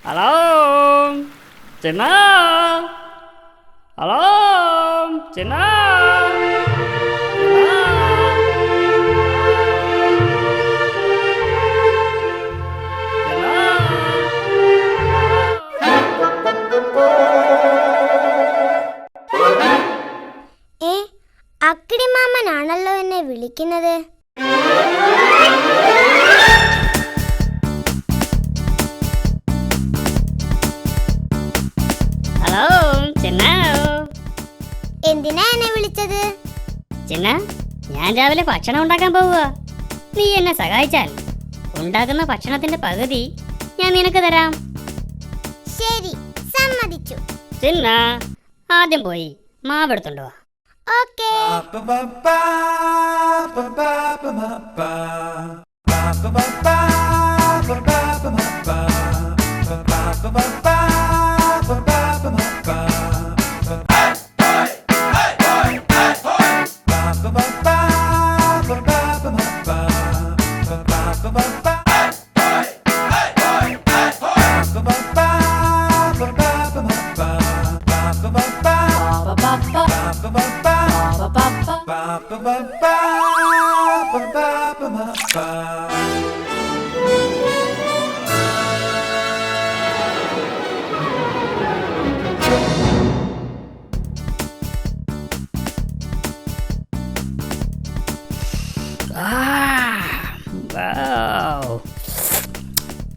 Hello ചിന്ന, hello ചിന്ന, അക്കിടി മാമനാണല്ലോ എന്നെ വിളിക്കുന്നത്. Hello ചിന്ന. എന്തിനാ എന്നെ വിളിച്ചത്? ചിന്ന, ഞാൻ രാവിലെ ഭക്ഷണം ഉണ്ടാക്കാൻ പോവുക. നീ എന്നെ സഹായിച്ചാൽ ഉണ്ടാക്കുന്ന ഭക്ഷണത്തിന്റെ പകുതി ഞാൻ നിനക്ക് തരാം. ശരി, സമ്മതിച്ചു. ചിന്ന, ആദ്യം പോയി മാവെടുത്തുണ്ടോ? ഓക്കേ.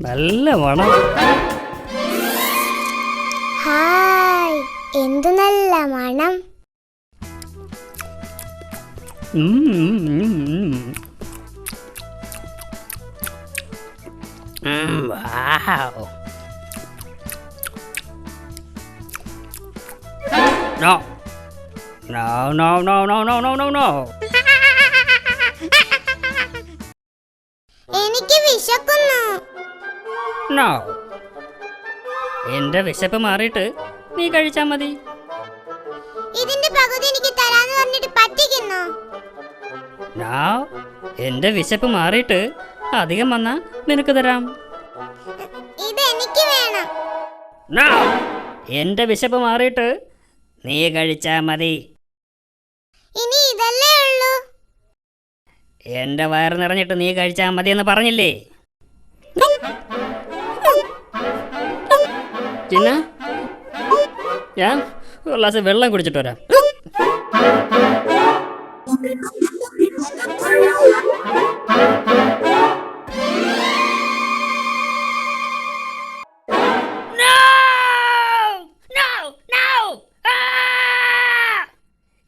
നല്ല മണം. ഹായ്, എന്തു നല്ല മണം. No. No, no, no, no, no, no, no, no. എനിക്ക് വിശക്കുന്നു. No. എന്റെ വിശപ്പ് മാറിയിട്ട് നീ കഴിച്ചാ മതി. ഇതിന്റെ പകുതി എനിക്ക് തരാന്ന് പറഞ്ഞിട്ട് പറ്റിക്കുന്നു. No. എന്റെ വിശപ്പ് മാറിയിട്ട് അധികം വന്നാ നിനക്ക് തരാം. ഇതെനിക്ക് വേണം. No. എന്റെ വിശപ്പ് മാറിയിട്ട് നീ കഴിച്ചാ മതി. ഇനി ഇതല്ലേ ഉള്ളൂ. എന്റെ വയറ് നിറഞ്ഞിട്ട് നീ കഴിച്ചാ മതി എന്ന് പറഞ്ഞില്ലേ? ചിന്ന, ഞാൻ ഒരു ഗ്ലാസ് വെള്ളം കുടിച്ചിട്ട് വരാം.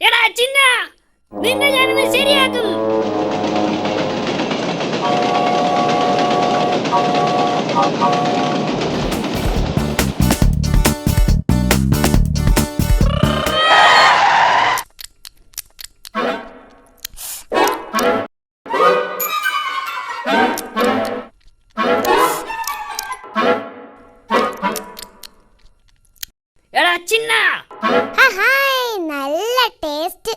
എടാ ചിന്ന, നിന്നെ ഞാനിന്ന് ശരിയാക്കും. എടാ ചിന്ന, ഹായ്, നല്ല ടേസ്റ്റ്.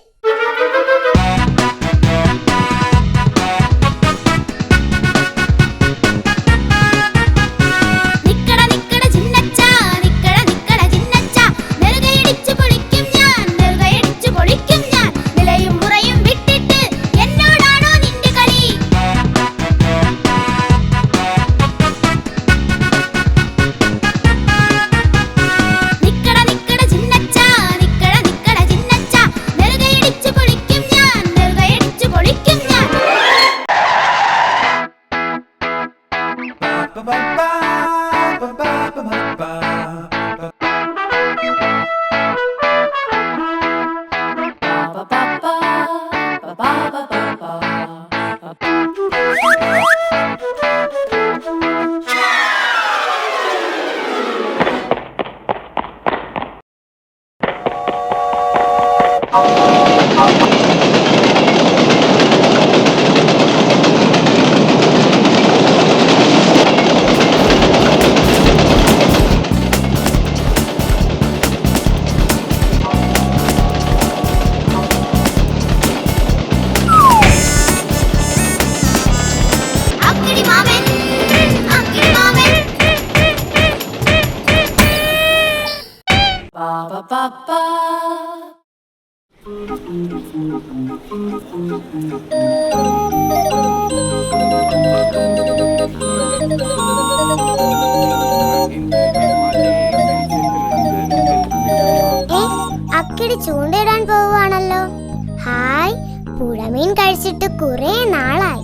അക്കിടി ചൂണ്ടയിടാൻ പോവുകയാണല്ലോ. ഹായ്, പുഴമീൻ കഴിച്ചിട്ട് കുറെ നാളായി.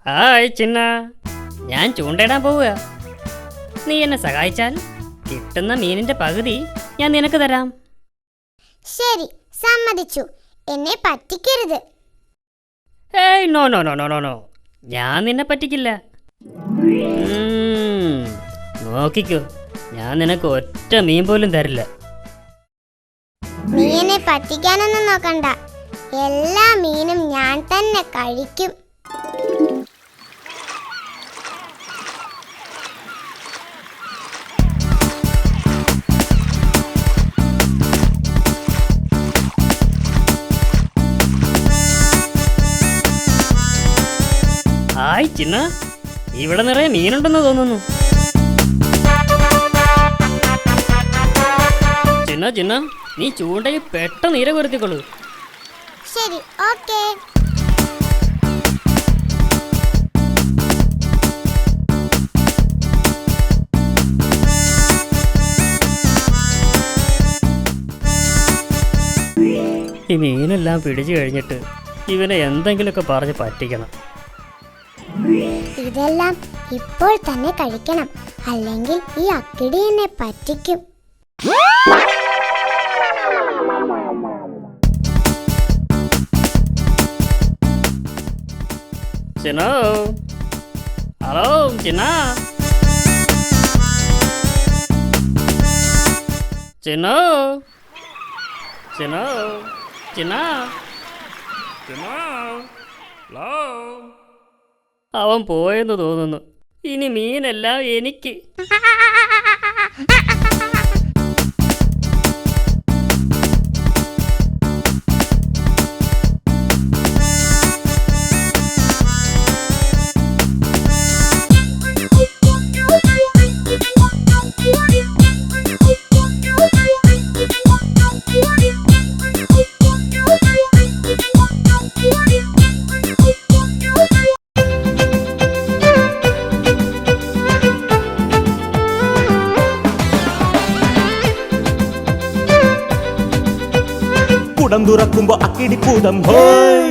ഹായ് ചിന്ന, ഞാൻ ചൂണ്ടയിടാൻ പോവുക. നീ എന്നെ സഹായിച്ചാൽ കിട്ടുന്ന മീനിന്റെ പകുതി ഞാൻ നിനക്ക് തരാം. ശരി, സമ്മതിച്ചു. എന്നെ പറ്റിക്കരുത്. ഏയ് no no no no no no, ഞാൻ നിന്നെ പറ്റിക്കില്ല. നോക്കിക്കോ, ഞാൻ നിനക്ക് ഒറ്റ മീൻ പോലും തരില്ല. നീ എന്നെ പറ്റിക്കാനൊന്നും നോക്കണ്ട. എല്ലാ മീനും ഞാൻ തന്നെ കഴിക്കും. ഹായ് ചിന്ന, ഇവിടെ നിറയെ മീനുണ്ടെന്ന് തോന്നുന്നു. ചിന്ന ചിന്ന, നീ ചൂണ്ടയിൽ പെട്ടെന്ന് ഇര കൊരുത്തിക്കൊള്ളു. ശരി, ഓക്കേ. ഈ മീനെല്ലാം പിടിച്ചു കഴിഞ്ഞിട്ട് ഇവനെ എന്തെങ്കിലുമൊക്കെ പറഞ്ഞ് പറ്റിക്കണം. ഇതെല്ലാം ഇപ്പോൾ തന്നെ കഴിക്കണം, അല്ലെങ്കിൽ ഈ അക്കിടി എന്നെ പറ്റിക്കും. ചിന്നോ, ഹലോ ചിന്ന, ചിന്നോ, ചിന്നോ, ചിന്ന, ചിന്നോ, ഹലോ. അവൻ പോയെന്ന് തോന്നുന്നു. ഇനി മീനെല്ലാം എനിക്ക്. കുടം തുറക്കുമ്പോ അക്കിടിപ്പൂതം ഹോയ്.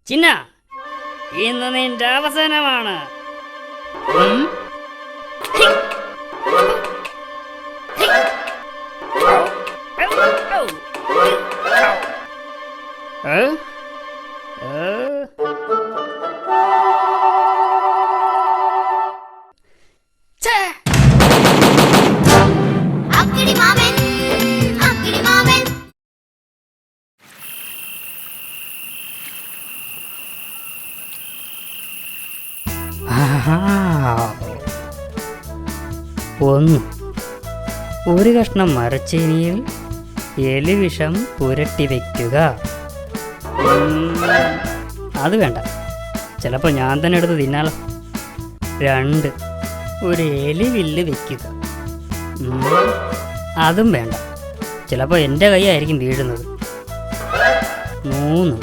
ചിന്ന, ഇന്ന് നിന്റെ അവസാനമാണ്. ഒന്ന്, ഒരു കഷ്ണം മരച്ചീനിയിൽ എലിവിഷം പുരട്ടി വയ്ക്കുക. അത് വേണ്ട, ചിലപ്പോൾ ഞാൻ തന്നെ എടുത്ത് തിന്നാലോ. 2, ഒരു എലിവില്ല് വയ്ക്കുക. അതും വേണ്ട, ചിലപ്പോൾ എൻ്റെ കൈയായിരിക്കും വീഴുന്നത്. 3,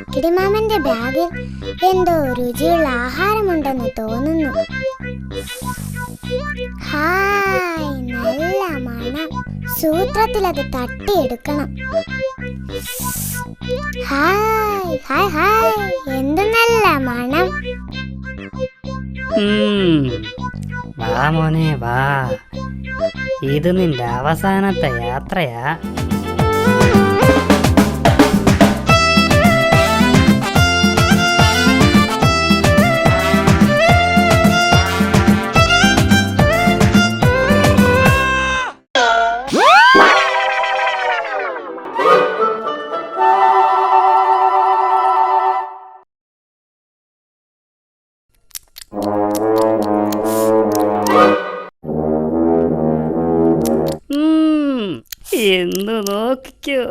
അക്കിടി മാമന്റെ ബാഗിൽ എന്തോ രുചിയുള്ള ആഹാരമുണ്ടെന്ന് തോന്നുന്നു. ഹായ്, നല്ല മണം. സൂത്രത്തിൽ അത് തട്ടിയെടുക്കണം. ഹായ് ഹായ് ഹായ്, എന്ത് നല്ല മണം. വാ മോനെ വാ, ഇത് നിന്റെ അവസാനത്തെ യാത്രയാ. എന്ന് നോക്കിക്കോ.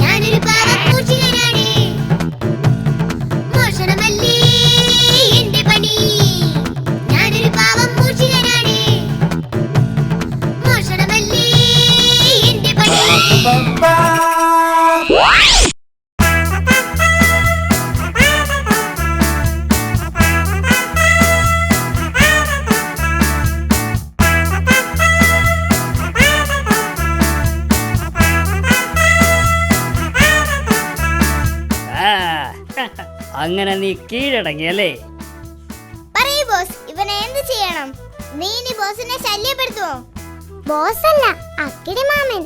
ഞാനൊരു പാവപ്പൂച്ചികനാണ്, മോഷണമല്ലേ എന്റെ പണി. ഞാനൊരു പാവപ്പൂച്ചികനാണ്, മോഷണമല്ലേ എന്റെ പണി. അങ്ങനെ നീ കീഴടങ്ങിയല്ലേ? പറയൂ ബോസ്, ഇവനെ എന്ത് ചെയ്യണം? നീ ഇനി ബോസിനെ ശല്യപ്പെടുത്തുവോ? ബോസ് അല്ല, അക്കിടി മാമൻ.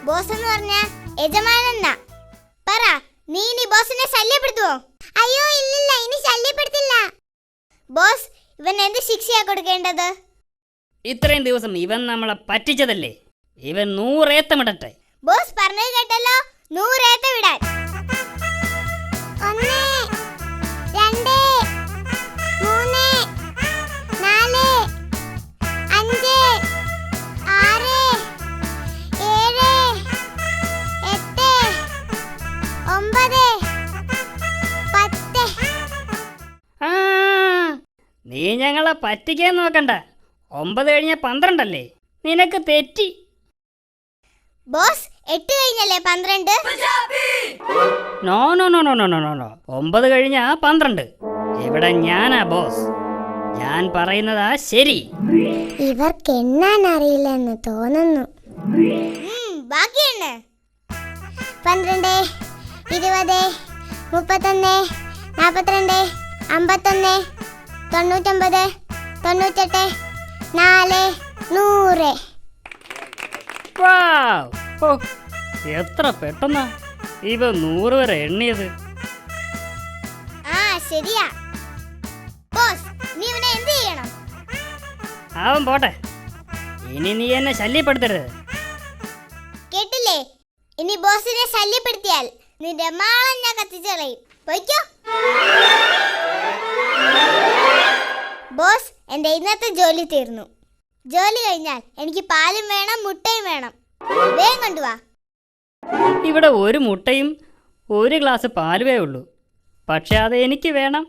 ബോസ് എന്ന് പറഞ്ഞ യജമാനെന്നാ. പറ, നീ ഇനി ബോസിനെ ശല്യപ്പെടുത്തുവോ? അയ്യോ ഇല്ലില്ല, ഇനി ശല്യപ്പെടുത്തില്ല. ബോസ്, ഇവൻ എന്ത് ശിക്ഷയാ കൊടുക്കേണ്ടത്? ഇത്രയും ദിവസം ഇവൻ നമ്മളെ പറ്റിച്ചതല്ലേ, ഇവൻ 100 ഏത്തമിടട്ടെ. ബോസ് പറഞ്ഞത് കേട്ടല്ലോ, 100 ഏത്ത വിടാൻ. 1 2 3 4 5 6 7 8 9 10. ആ, നീ ഞങ്ങളെ പറ്റിക്കാൻ നോക്കണ്ട. 9 കഴിഞ്ഞ 12 അല്ലേ? നിനക്ക് തെറ്റി. ബോസ്, 8 കഴിഞ്ഞല്ലേ 12? No no no no no no no no 9 കഴിഞ്ഞ 12. ഇവിടെ ഞാനാ ബോസ്. ഞാൻ പറയുന്നതാ ശരി. ഇവർക്ക് എണ്ണാൻ അറിയില്ലെന്ന് തോന്നുന്നു. ബാക്കിയാണ് 12 20 31 42 51 99 98 4 100. വാവ്! ഓ, എത്ര പെട്ടെന്നാ ഇവ 100 വരെ എണ്ണിയത്. ആ ശരിയാ. ബോസ്, നീ ഇവനെ എന്ത് ചെയ്യണം? അവൻ പോട്ടെ, ഇനി നീ എന്നെ ശല്യപ്പെടുത്തരുത്. കേട്ടില്ലേ? ഇനി ബോസിനെ ശല്യപ്പെടുത്തിയാൽ നിന്റെ മാളം ഞാൻ കത്തിച്ചളയും. പോയിക്കോ. ബോസ്, എന്റെ ഇന്നത്തെ ജോലി തീർന്നു. ജോലി കഴിഞ്ഞാൽ എനിക്ക് പാലും വേണം, മുട്ടയും വേണം. വേഗം കൊണ്ടുവാ. ഇവിടെ ഒരു മുട്ടയും ഒരു ഗ്ലാസ് പാലുവേ ഉള്ളൂ. പക്ഷെ അത് എനിക്ക് വേണം.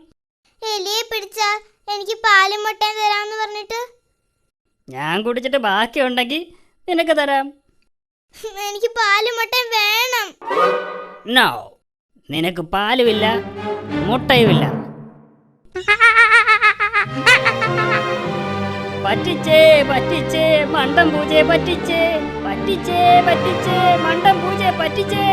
എലിയെ പിടിച്ചാ എനിക്ക് പാലും മുട്ടയും തരാമെന്ന് പറഞ്ഞിട്ട് ഞാൻ കുടിച്ചിട്ട് ബാക്കിയുണ്ടെങ്കിൽ നിനക്ക് തരാം. എനിക്ക് പാലും മുട്ടയും വേണം. നോ, നിനക്ക് പാലുമില്ല, മുട്ടയുമില്ല. പറ്റിച്ചേ പറ്റിച്ചേ മണ്ടം പൂജയെ പറ്റിച്ചേ, പറ്റിച്ചേ പറ്റിച്ചേ മണ്ടം പൂജയെ പറ്റിച്ചേ.